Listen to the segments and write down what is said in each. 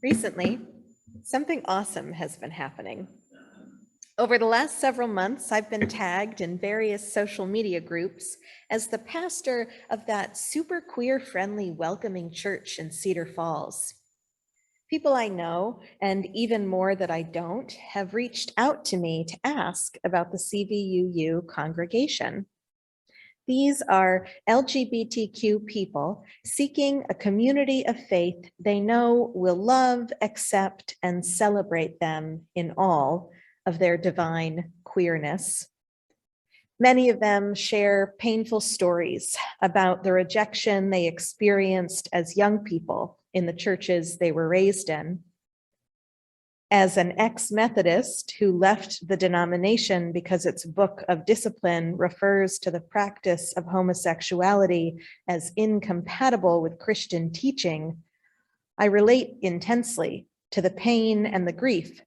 Recently, something awesome has been happening. Over the last several months, I've been tagged in various social media groups as the pastor of that super queer-friendly, welcoming church in Cedar Falls. People I know, and even more that I don't, have reached out to me to ask about the CVUU congregation. These are LGBTQ people seeking a community of faith they know will love, accept, and celebrate them in all of their divine queerness. Many of them share painful stories about the rejection they experienced as young people in the churches they were raised in. As an ex-Methodist who left the denomination because its book of discipline refers to the practice of homosexuality as incompatible with Christian teaching, I relate intensely to the pain and the grief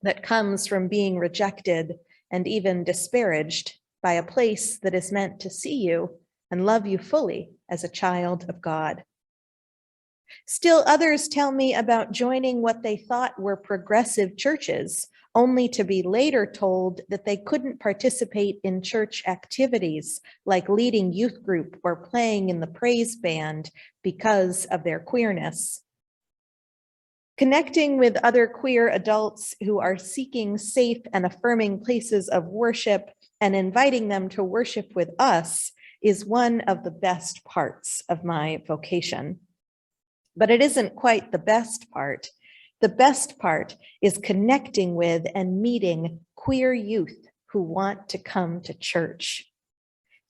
that comes from being rejected and even disparaged by a place that is meant to see you and love you fully as a child of God. Still others tell me about joining what they thought were progressive churches, only to be later told that they couldn't participate in church activities like leading youth group or playing in the praise band because of their queerness. Connecting with other queer adults who are seeking safe and affirming places of worship and inviting them to worship with us is one of the best parts of my vocation. But it isn't quite the best part. The best part is connecting with and meeting queer youth who want to come to church.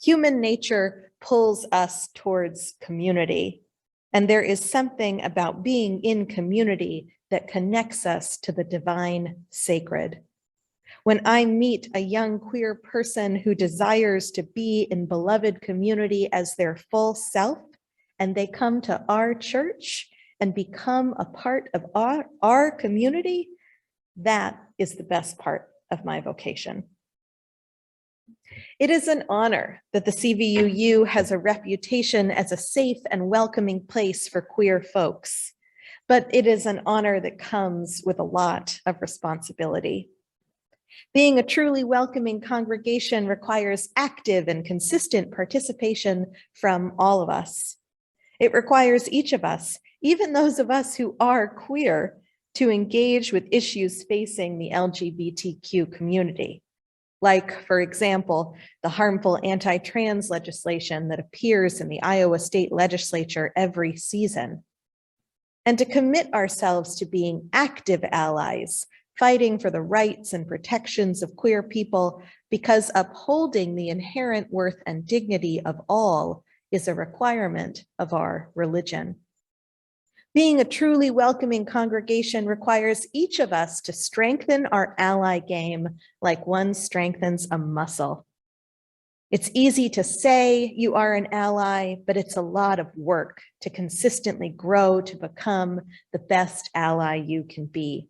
Human nature pulls us towards community, and there is something about being in community that connects us to the divine sacred. When I meet a young queer person who desires to be in beloved community as their full self, and they come to our church and become a part of our community, that is the best part of my vocation. It is an honor that the CVUU has a reputation as a safe and welcoming place for queer folks, but it is an honor that comes with a lot of responsibility. Being a truly welcoming congregation requires active and consistent participation from all of us. It requires each of us, even those of us who are queer, to engage with issues facing the LGBTQ community. Like, for example, the harmful anti-trans legislation that appears in the Iowa state legislature every season. And to commit ourselves to being active allies, fighting for the rights and protections of queer people, because upholding the inherent worth and dignity of all is a requirement of our religion. Being a truly welcoming congregation requires each of us to strengthen our ally game like one strengthens a muscle. It's easy to say you are an ally, but it's a lot of work to consistently grow to become the best ally you can be.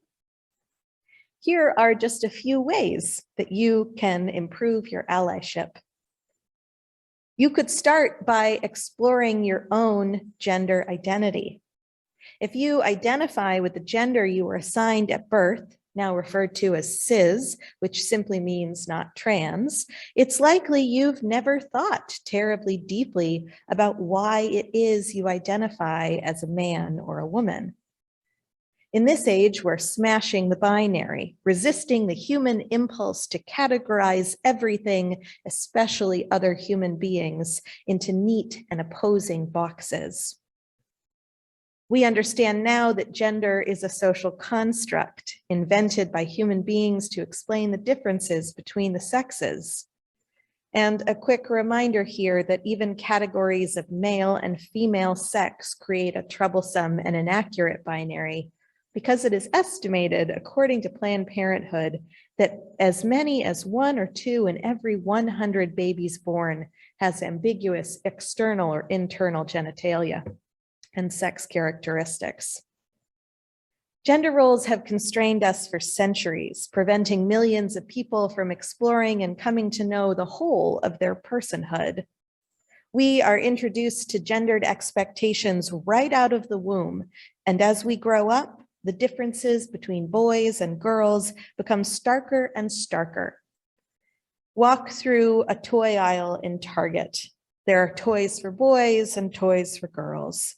Here are just a few ways that you can improve your allyship. You could start by exploring your own gender identity. If you identify with the gender you were assigned at birth, now referred to as cis, which simply means not trans, it's likely you've never thought terribly deeply about why it is you identify as a man or a woman. In this age, we're smashing the binary, resisting the human impulse to categorize everything, especially other human beings, into neat and opposing boxes. We understand now that gender is a social construct invented by human beings to explain the differences between the sexes. And a quick reminder here that even categories of male and female sex create a troublesome and inaccurate binary, because it is estimated, according to Planned Parenthood, that as many as 1 or 2 in every 100 babies born has ambiguous external or internal genitalia and sex characteristics. Gender roles have constrained us for centuries, preventing millions of people from exploring and coming to know the whole of their personhood. We are introduced to gendered expectations right out of the womb, and as we grow up, the differences between boys and girls become starker and starker. Walk through a toy aisle in Target. There are toys for boys and toys for girls.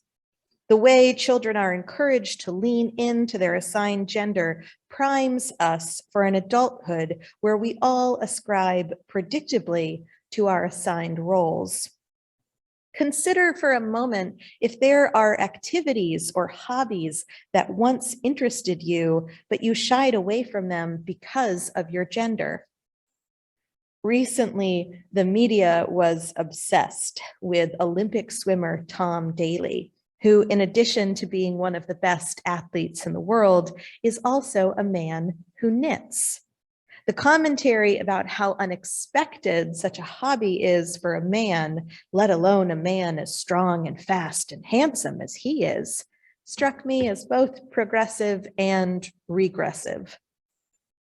The way children are encouraged to lean into their assigned gender primes us for an adulthood where we all ascribe predictably to our assigned roles. Consider for a moment if there are activities or hobbies that once interested you, but you shied away from them because of your gender. Recently, the media was obsessed with Olympic swimmer Tom Daley, who, in addition to being one of the best athletes in the world, is also a man who knits. The commentary about how unexpected such a hobby is for a man, let alone a man as strong and fast and handsome as he is, struck me as both progressive and regressive.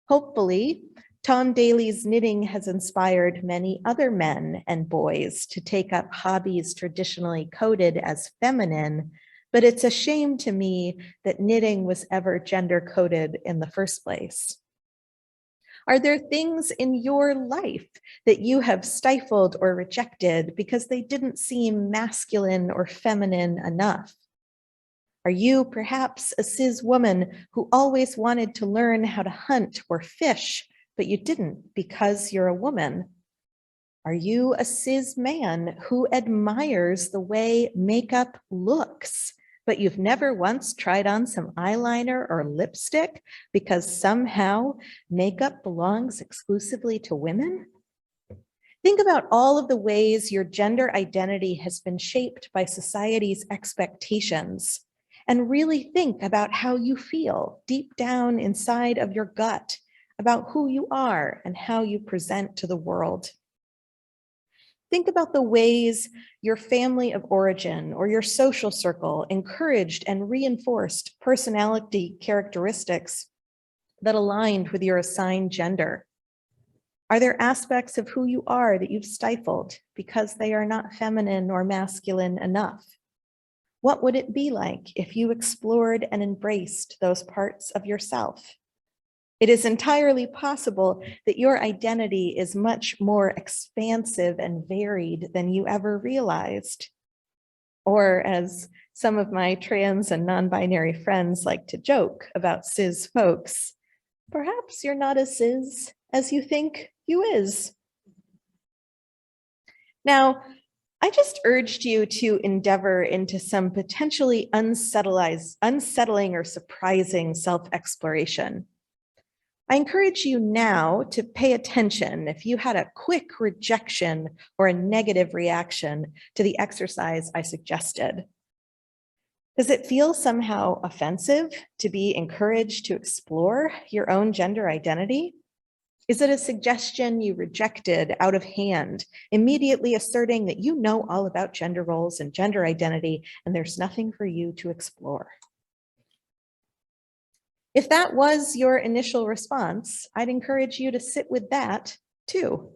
Hopefully, Tom Daley's knitting has inspired many other men and boys to take up hobbies traditionally coded as feminine, but it's a shame to me that knitting was ever gender coded in the first place. Are there things in your life that you have stifled or rejected because they didn't seem masculine or feminine enough? Are you perhaps a cis woman who always wanted to learn how to hunt or fish, but you didn't because you're a woman? Are you a cis man who admires the way makeup looks, but you've never once tried on some eyeliner or lipstick because somehow makeup belongs exclusively to women? Think about all of the ways your gender identity has been shaped by society's expectations, and really think about how you feel deep down inside of your gut about who you are and how you present to the world. Think about the ways your family of origin or your social circle encouraged and reinforced personality characteristics that aligned with your assigned gender. Are there aspects of who you are that you've stifled because they are not feminine or masculine enough? What would it be like if you explored and embraced those parts of yourself? It is entirely possible that your identity is much more expansive and varied than you ever realized. Or, as some of my trans and non-binary friends like to joke about cis folks, perhaps you're not as cis as you think you is. Now, I just urged you to endeavor into some potentially unsettling or surprising self-exploration. I encourage you now to pay attention if you had a quick rejection or a negative reaction to the exercise I suggested. Does it feel somehow offensive to be encouraged to explore your own gender identity? Is it a suggestion you rejected out of hand, immediately asserting that you know all about gender roles and gender identity and there's nothing for you to explore? If that was your initial response, I'd encourage you to sit with that too.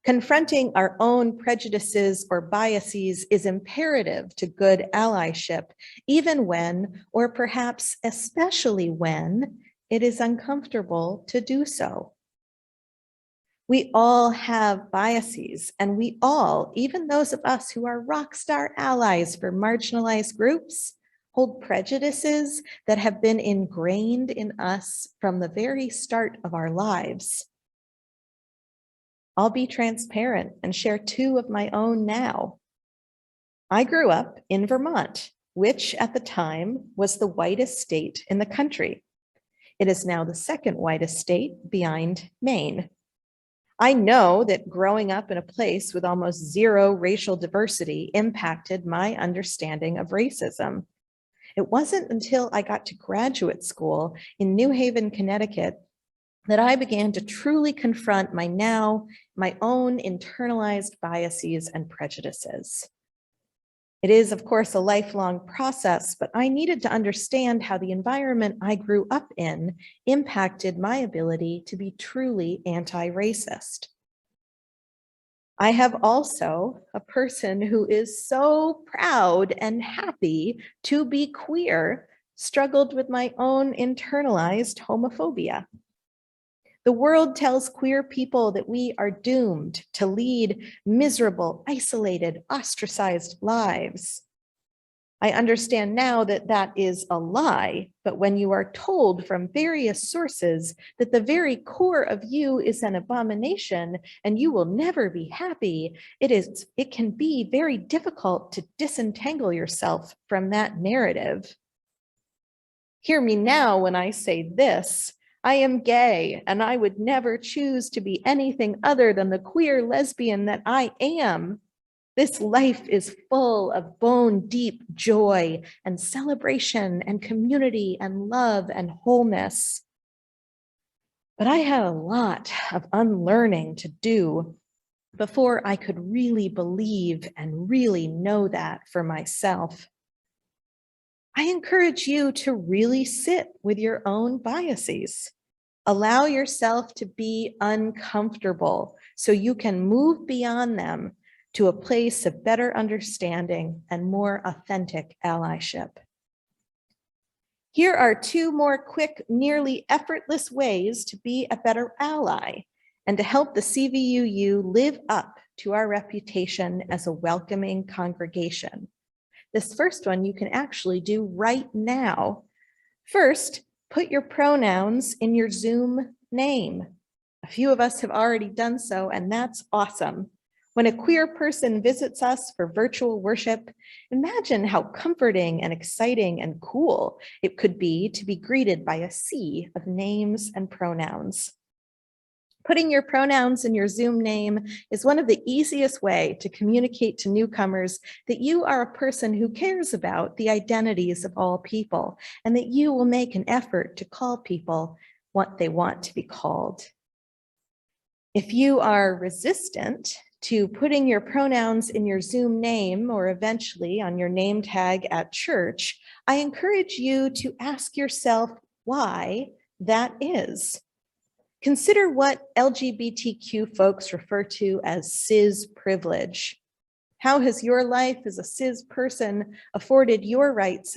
Confronting our own prejudices or biases is imperative to good allyship, even when, or perhaps especially when, it is uncomfortable to do so. We all have biases, and we all, even those of us who are rock star allies for marginalized groups, hold prejudices that have been ingrained in us from the very start of our lives. I'll be transparent and share two of my own now. I grew up in Vermont, which at the time was the whitest state in the country. It is now the second whitest state behind Maine. I know that growing up in a place with almost zero racial diversity impacted my understanding of racism. It wasn't until I got to graduate school in New Haven, Connecticut, that I began to truly confront my own internalized biases and prejudices. It is, of course, a lifelong process, but I needed to understand how the environment I grew up in impacted my ability to be truly anti-racist. I have also a person who is so proud and happy to be queer, struggled with my own internalized homophobia. The world tells queer people that we are doomed to lead miserable, isolated, ostracized lives. I understand now that that is a line, but when you are told from various sources that the very core of you is an abomination and you will never be happy, it can be very difficult to disentangle yourself from that narrative. Hear me now when I say this. I am gay, and I would never choose to be anything other than the queer lesbian that I am. This life is full of bone-deep joy and celebration and community and love and wholeness. But I had a lot of unlearning to do before I could really believe and really know that for myself. I encourage you to really sit with your own biases. Allow yourself to be uncomfortable so you can move beyond them to a place of better understanding and more authentic allyship. Here are 2 more quick, nearly effortless ways to be a better ally and to help the CVUU live up to our reputation as a welcoming congregation. This first one you can actually do right now. First, put your pronouns in your Zoom name. A few of us have already done so, and that's awesome. When a queer person visits us for virtual worship, imagine how comforting and exciting and cool it could be to be greeted by a sea of names and pronouns. Putting your pronouns in your Zoom name is one of the easiest ways to communicate to newcomers that you are a person who cares about the identities of all people and that you will make an effort to call people what they want to be called. If you are resistant to putting your pronouns in your Zoom name or eventually on your name tag at church, I encourage you to ask yourself why that is. Consider what LGBTQ folks refer to as cis privilege. How has your life as a cis person afforded you rights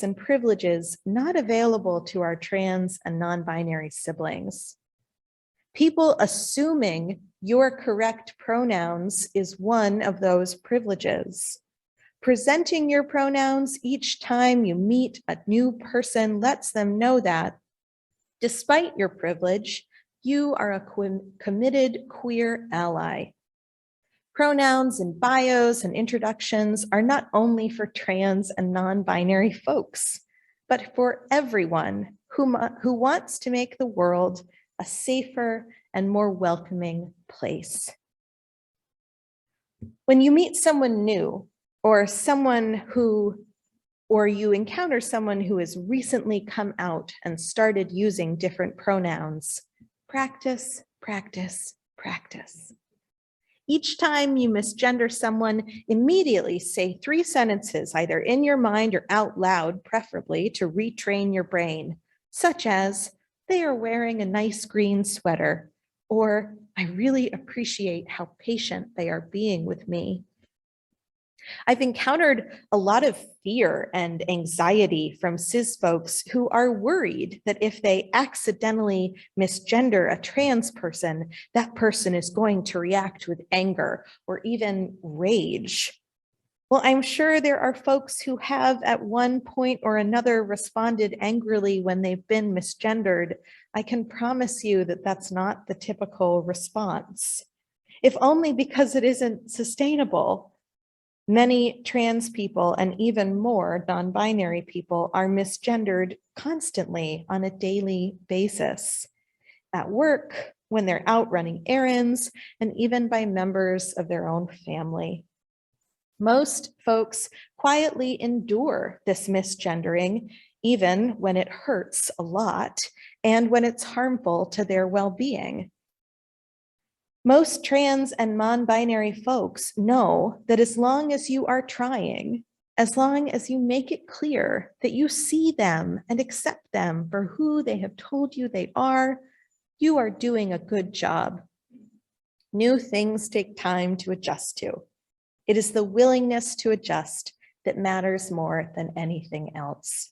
and privileges not available to our trans and non-binary siblings? People assuming your correct pronouns is one of those privileges. Presenting your pronouns each time you meet a new person lets them know that, despite your privilege, you are a committed queer ally. Pronouns in bios and introductions are not only for trans and non-binary folks, but for everyone who wants to make the world a safer and more welcoming place. When you meet someone new or you encounter someone who has recently come out and started using different pronouns, practice, practice, practice. Each time you misgender someone, immediately say 3 sentences, either in your mind or out loud, preferably to retrain your brain, such as, they are wearing a nice green sweater, or I really appreciate how patient they are being with me. I've encountered a lot of fear and anxiety from cis folks who are worried that if they accidentally misgender a trans person, that person is going to react with anger or even rage. Well, I'm sure there are folks who have at one point or another responded angrily when they've been misgendered. I can promise you that that's not the typical response, if only because it isn't sustainable. Many trans people and even more non-binary people are misgendered constantly on a daily basis, at work, when they're out running errands, and even by members of their own family. Most folks quietly endure this misgendering, even when it hurts a lot and when it's harmful to their well-being. Most trans and non-binary folks know that as long as you are trying, as long as you make it clear that you see them and accept them for who they have told you they are, you are doing a good job. New things take time to adjust to. It is the willingness to adjust that matters more than anything else.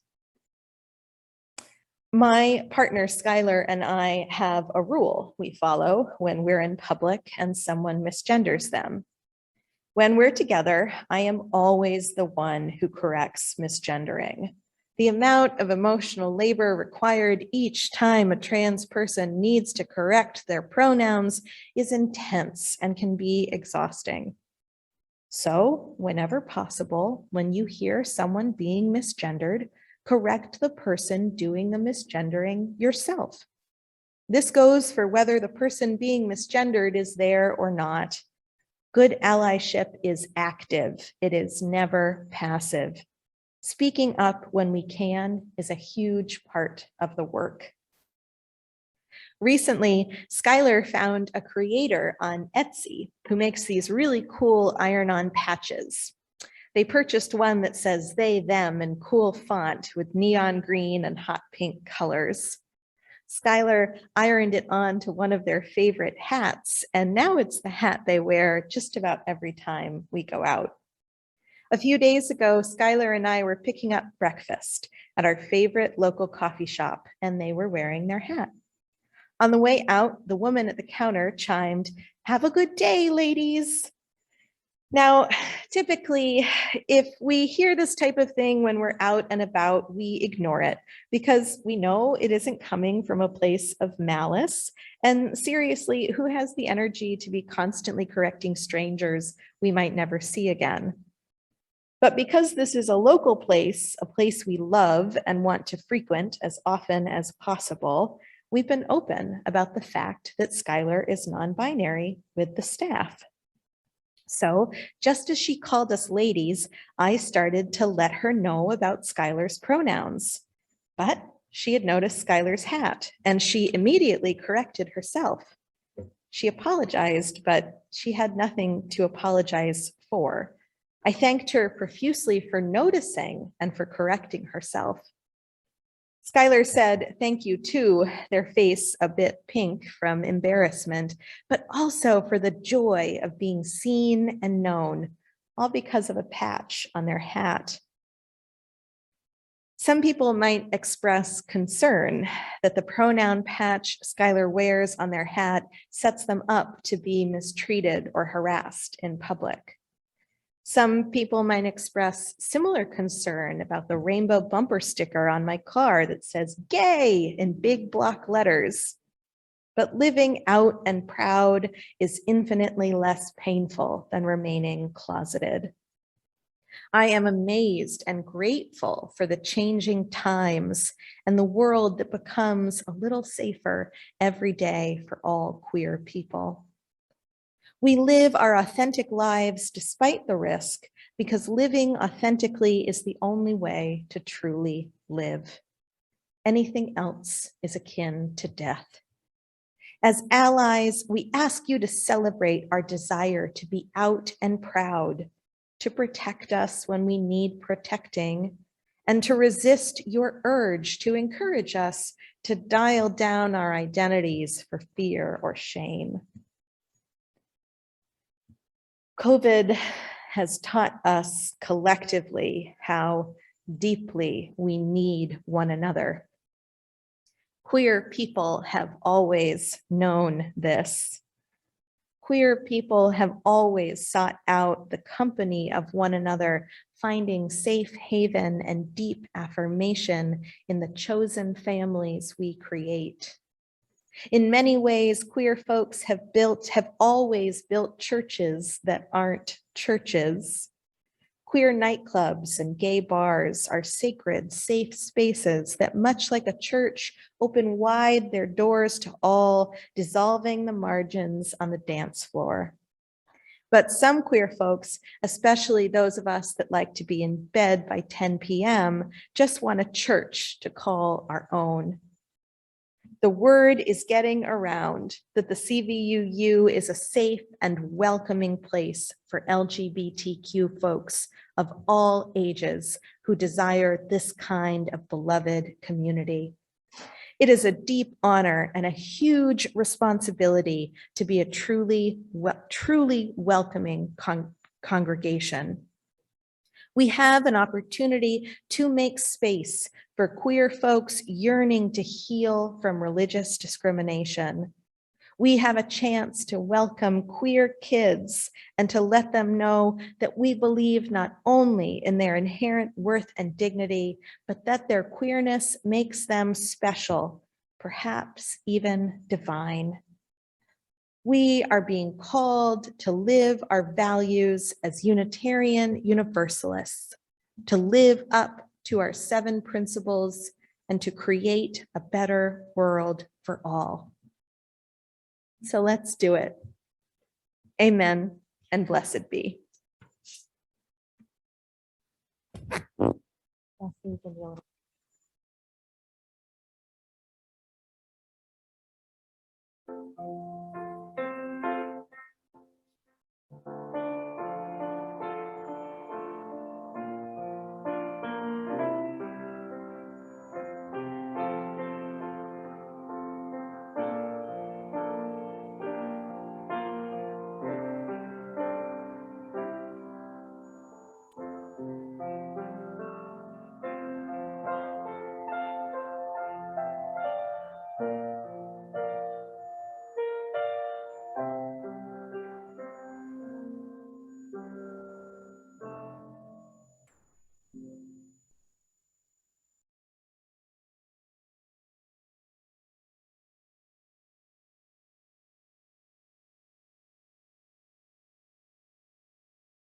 My partner, Skylar, and I have a rule we follow when we're in public and someone misgenders them. When we're together, I am always the one who corrects misgendering. The amount of emotional labor required each time a trans person needs to correct their pronouns is intense and can be exhausting. So, whenever possible, when you hear someone being misgendered, correct the person doing the misgendering yourself. This goes for whether the person being misgendered is there or not. Good allyship is active. It is never passive. Speaking up when we can is a huge part of the work. Recently, Skylar found a creator on Etsy who makes these really cool iron-on patches. They purchased one that says they, them in cool font with neon green and hot pink colors. Skylar ironed it on to one of their favorite hats, and now it's the hat they wear just about every time we go out. A few days ago, Skylar and I were picking up breakfast at our favorite local coffee shop, and they were wearing their hat. On the way out, the woman at the counter chimed, "Have a good day, ladies." Now, typically, if we hear this type of thing when we're out and about, we ignore it because we know it isn't coming from a place of malice. And seriously, who has the energy to be constantly correcting strangers we might never see again? But because this is a local place, a place we love and want to frequent as often as possible, we've been open about the fact that Skylar is non-binary with the staff. So just as she called us ladies, I started to let her know about Skylar's pronouns. But she had noticed Skylar's hat and she immediately corrected herself. She apologized, but she had nothing to apologize for. I thanked her profusely for noticing and for correcting herself. Skylar said thank you too, their face a bit pink from embarrassment, but also for the joy of being seen and known, all because of a patch on their hat. Some people might express concern that the pronoun patch Skylar wears on their hat sets them up to be mistreated or harassed in public. Some people might express similar concern about the rainbow bumper sticker on my car that says gay in big block letters. But living out and proud is infinitely less painful than remaining closeted. I am amazed and grateful for the changing times and the world that becomes a little safer every day for all queer people. We live our authentic lives despite the risk because living authentically is the only way to truly live. Anything else is akin to death. As allies, we ask you to celebrate our desire to be out and proud, to protect us when we need protecting, and to resist your urge to encourage us to dial down our identities for fear or shame. COVID has taught us collectively how deeply we need one another. Queer people have always known this. Queer people have always sought out the company of one another, finding safe haven and deep affirmation in the chosen families we create. In many ways, queer folks have always built churches that aren't churches. Queer nightclubs and gay bars are sacred, safe spaces that, much like a church, open wide their doors to all, dissolving the margins on the dance floor. But some queer folks, especially those of us that like to be in bed by 10 p.m., just want a church to call our own. The word is getting around that the CVUU is a safe and welcoming place for LGBTQ folks of all ages who desire this kind of beloved community. It is a deep honor and a huge responsibility to be a truly welcoming congregation. We have an opportunity to make space for queer folks yearning to heal from religious discrimination. We have a chance to welcome queer kids and to let them know that we believe not only in their inherent worth and dignity, but that their queerness makes them special, perhaps even divine. We are being called to live our values as Unitarian Universalists, to live up to our 7 principles and to create a better world for all. So let's do it. Amen and blessed be.